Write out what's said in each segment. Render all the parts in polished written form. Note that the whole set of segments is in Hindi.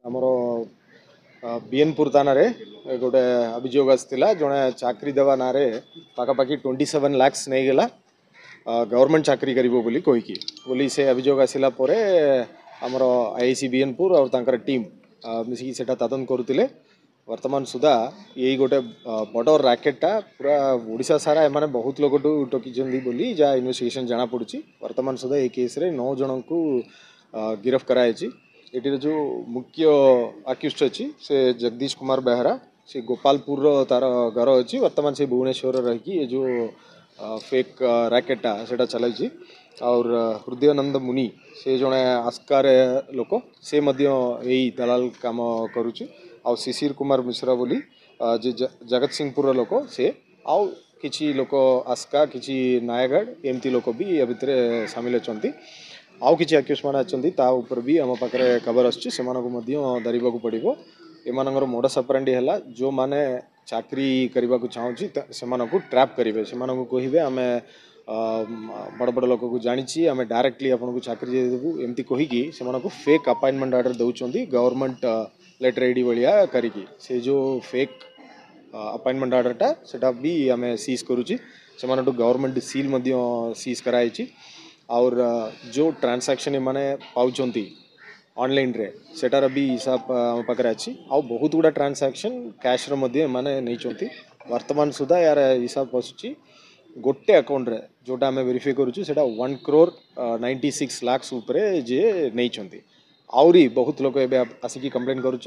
आमर बीएनपुर थाना गोटे अभियोग आसाला जड़े चाकरी देवा ना पाखापाखि 27 लाख नहीं गला गवर्नमेंट चाकरी करिवो बोली से अभियोग आसिला परे आमर आईसी बीएनपुर और तांकर टीम मिसिकी सेटा तदन करुतिले वर्तमान सुधा यही गोटे बड़ राकेटा पूरा ओडिशा सारा एमाने बहुत लोग टोकी बोली जहाँ इन्वेस्टिगेशन जना पड़ी वर्तमान सुधा ये केस रे 9 जन को गिरफ्त कराई। ये जो मुख्य आक्यूस्ट अच्छी से जगदीश कुमार बेहरा से गोपालपुर तार घर अच्छी वर्तमान से भुवनेश्वर रही जो फेक राकेटा से चलाई और हृदयानंद मुनि से जड़े आस्कार लोक से यही दलाल काम करुच्ची आउ शिशिर कुमार मिश्रा बोली जे जगत सिंहपुर लोक से आउ किछि लोक आस्का किछि नायगढ़ एमती लोक भी या भितर सामिल अच्छा आउ किछि आक्यूज मान अच्छा ऊपर भी आम पाखे खबर आसछि धरवा पड़ो एमानंगर मोडस ऑपरेंडी है जो माने चाकरी करने को चाहूँगी से ट्रैप करेंगे से कहे आम बड़ बड़ लोक को जानी आम डायरेक्टली आपको चाकरी देदेबू एमती कहीकि से फेक अपॉइंटमेंट ऑर्डर दौरान गवर्नमेंट लेटर एडी भाया करिकी से जो फेक अपॉइंटमेंट ऑर्डरटा सेटा भी आम सीज करुच्ची से गवर्नमेंट सील सीज कराई और जो ट्रांसैक्शन माने पाउचंती ऑनलाइन रे सेटार भी हिसाब आम पाखे अच्छी आ बहुत गुड़ा ट्रांसैक्शन कैश माने नहीं वर्तमान सुधा यार हिसाब पशुची गोटे अकाउंट रे जोटा आम वेरीफाई करुच्छे 1 crore 96 lakhs उपरे जे नहीं आउरी बहुत लोग ए आसिकी कंप्लेन करुँच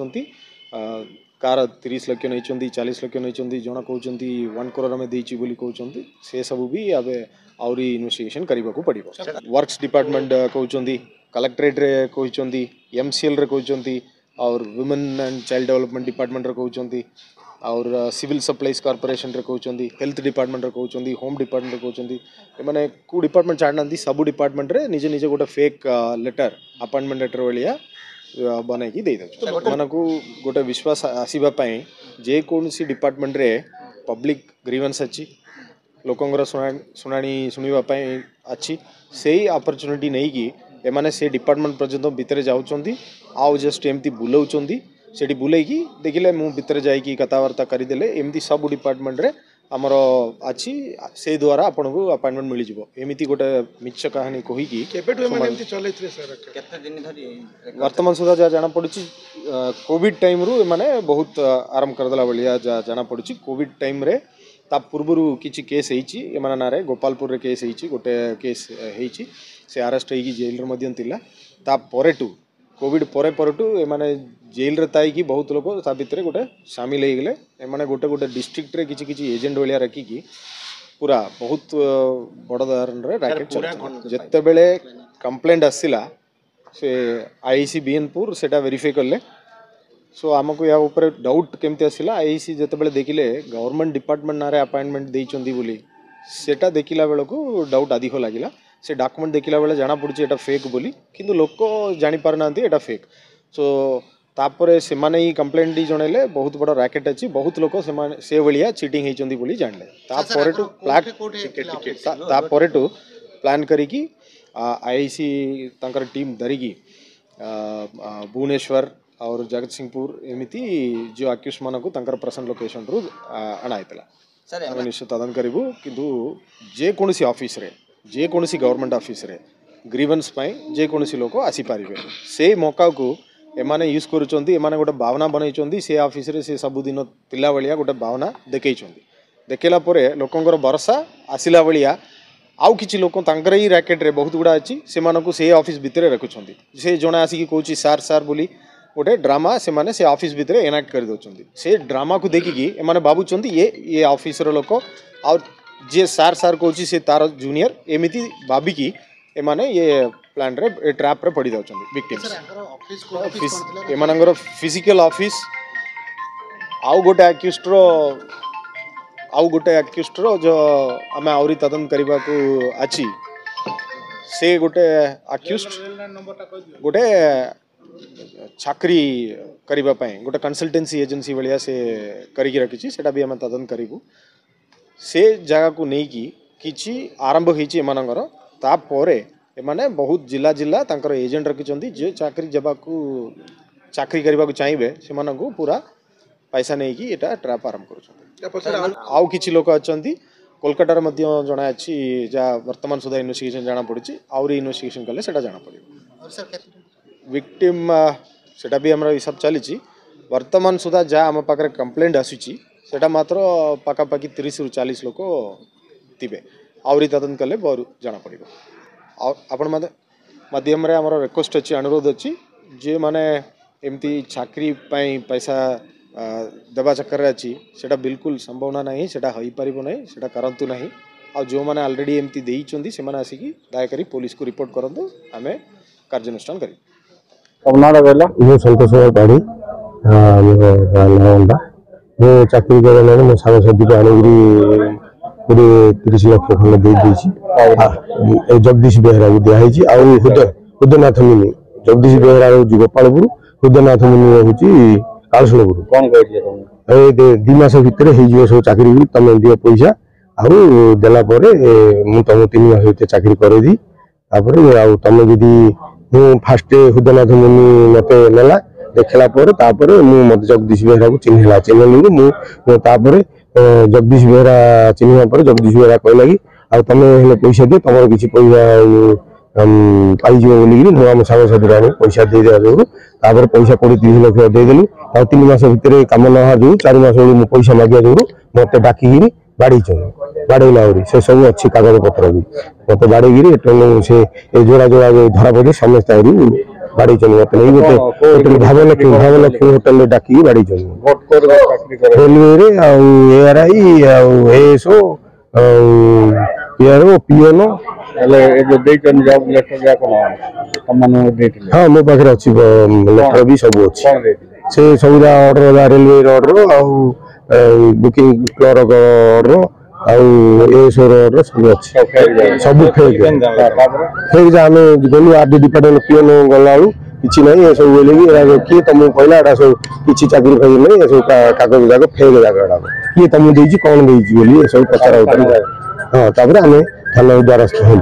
कार 30 लाख नहीं 40 लाख नहीं जन कहते 1 crore आम देची बोली कहते से सब भी आबे आउरी इन्वेस्टिगेशन करने को पड़ो। वर्क्स डिपार्टमेंट कहते कलेक्टरेट रे कहते एमसीएल रे कहते और women and child development department रे कहते और सिविल सप्लाईज कॉर्पोरेशन रे कहते हेल्थ डिपार्टमेंट रे कहते होम डिपार्टमेंट रे कहते मैंने को डिपार्टमेंट छाड़ना सब डिपार्टमेंट रे निजे निजे गोटे फेक लेटर अपॉइंटमेंट लेटर भाया बनईकी दे मन को गोटे विश्वास आसवाई जेकोसी डिपार्टमेंट रे पब्लिक ग्रीवेंस अच्छी लोकंर शुणाणी शुणापी अच्छी से अपॉर्चुनिटी नहीं कि एमाने से डिपार्टमेंट पर्यंत भितर जाऊँगी आउ जस्ट एमती बुलाऊँगी से बुलेकी देखिले मु भितर जाइकी कथबार्ता करदेले एमती सब डिपार्टमेंट रे आमर अच्छी से द्वारा आपन को अपॉइंटमेंट मिल जिवो एमती गोटे मिछ कहानी कहीकि वर्तमान सुधा जहाँ जाना पड़ी कोविड टाइम रू माने बहुत आरंभ करदेला भाया जाना पड़ी कोविड टाइम रे ता पूर्व किसी केस होना ना गोपालपुर रे केस गोटे केस होती से आरेस्ट होगी जेल ता परेटू कोविड परेटू एमाने जेल रे ताई बहुत लोग ता भितर गोटे सामिल हो गले एमाने गोटे गोटे डिस्ट्रिक्ट रे किसी एजेंट भाया रखिकी पूरा बहुत बड़ धरण रैकेट चल जिते बेले कंप्लेंट आसला से आईसी बीएनपुर सेटा वेरीफाई कले सो आमको या ऊपर डाउट केमती आसला आईसी जिते देखिले गवर्नमेंट डिपार्टमेंट ना अपॉइंटमेंट देइचंदी बोली सेटा देखिला बेल को डाउट अधिक लगिला से डॉक्यूमेंट देखिला बेले जाना पड़ी एटा फेक बोली किंतु लोक जानी पार ना एटा फेक सो तापरे से माने ही कंप्लेंट दी जणेले बहुत बड़ रैकेट अच्छी बहुत लोक से भाया चीटिंग होइचंदी बोली जानले तापरेटू प्लान करिकी आईसी तांकर टीम धरिकी भुवनेश्वर और जगत सिंहपुर एमती जो आक्यूज मान को प्रसन्न लोकेशन रू अणाइला निश्चित तदन करूँ किंतु जेकोसी ऑफिस रे जेकोसी गवर्नमेंट ऑफिस रे ग्रीवेंस जेकोसी लोक आसीपारे से मौका को एमाने यूज करुँच गोटे भावना बनई से ऑफिस रे से सबुदिन तिला भाया गोटे भावना देखई देखला लोकंर भरोसा आसला भाया आउ किछि लोक तांकर ही रैकेट रे बहुत गुड़ा अच्छी से ऑफिस भितर रखुंट से जड़े आसिक कौच सार सार बोली गोटे ड्रामा से माने से ऑफिस भितर एनाक्ट कर दौरान से ड्रामा को देखिकी एमाने भावुं ये ऑफिस लोक और जे सार सार कौची से तार जूनियर एमती भाविकी एमाने ये प्लान रे ट्रैप रे पड़ी जाउछन विक्टिम्स एमानंगर फिजिकल ऑफिस आउ गोटे एक्यूस्ट जो आम आउरी तदन करबा को अछि से गोटे एक्यूस्ट गोटे चाकरी करबा पई गोटे कंसल्टेंसी एजेंसी भाया से करिक रखी सेटा भी आम तदन करूँ से जगह को लेकिन किसी आरंभ होमर तापर एमाने बहुत जिला जिला तांकर एजेंट रखिंट जे चाकरी जवाक चाकरी करने को चाहिए से पूरा पैसा नहीं कि एटा ट्रैप आरंभ कर आउ किछि लोक अछंती कोलकाता रे मध्य जणा अछि जा वर्तमान सुधा इन्वेस्टिगेशन जाना पड़ी आउरी इन्वेस्टिगेशन कले सेटा जाना पड़िबो विक्टिम सेटा भी हमरा हिसाब चली वर्तमान सुधा जा आम पाखरे कंप्लेंट आसुची सेटा मात्र पाखापाखि 30 रु 40 लोक थिबे आउरी तदन कले बर जाना पड़िबो आपण माध्यम रे हमर रिक्वेस्ट अछि अनुरोध अछि जे माने एमती चाकरी पई पैसा देवा चक्कर अच्छी सेटा बिल्कुल संभावना नहीं सेटा हो पारिबो नहीं सेटा करंतु नहीं आ जो माने ऑलरेडी एमती देइचंदी से माने आसीकी दयाकरी पुलिस को रिपोर्ट करंतु आमे कार्यानुष्ठान करी अपना बेला ये संतोष पाड़ी नांदा ये चाकरी करने में सारा सदी को आनेगिरी पूरे 30 लाख खंड दे दी जगदीश बेहरा को दिया है आ हुदनाथ मुनि जगदीश बेहरा गोपालपुर हुदनाथ मुनि होची कालसुलपुर कौन कहले 2 मास भितर सब चाकरी भी तुम दियो पैसा आउ देला परे मु तुम 3 मास भितर चाकरी करे दी तापर आउ तुम जदी मु फास्ट हुदनाथ मुनि मते नेला देखला परे तापर मु मत जगदीश बेहरा को चिन्हला चिन्हली मु तापर जगदीश बेहरा चिन्हला परे जगदीश बेहरा कहला कि आ तुम हेले पैसा दे तुम किछि पैसा पाइज बोलिकी आम साग साथी पैसा दे दिया जो तापर पैसा 20-30 लाख देदेलु 3 मास भितर कम नहा जो 4 मास बेलू पैसा मागिया जो मत डाकिकी बाड़ी बाड़ेला से सब अच्छी कागज पत्र भी मत बाड़ी से जोड़ा जोड़ा धरा पड़े समस्त बाड़ी मत नहीं गोटे भावलक्ष्मी होटेल डाकी बाड़ी रेलवे ARI ASO पीएनओ हाँ मो पाखे अच्छी लेटर भी सब अच्छे से सब ऑर्डर रेलवे ऑर्डर आउ बुकिंग क्लर्क ऑर्डर आउसोर ऑर्डर सब अच्छे सब फेक फेक आम गलु आरडी डिपार्टमेंट पीएनओ गला कि ना ये सब बोले किए तुमको कहला सब किसी चाकरी फाकरी नहीं सब कागज जाक फेक जाक किए तुमको कौन बोली सब पचार हाँ आम थाना द्वारस्थ हूँ।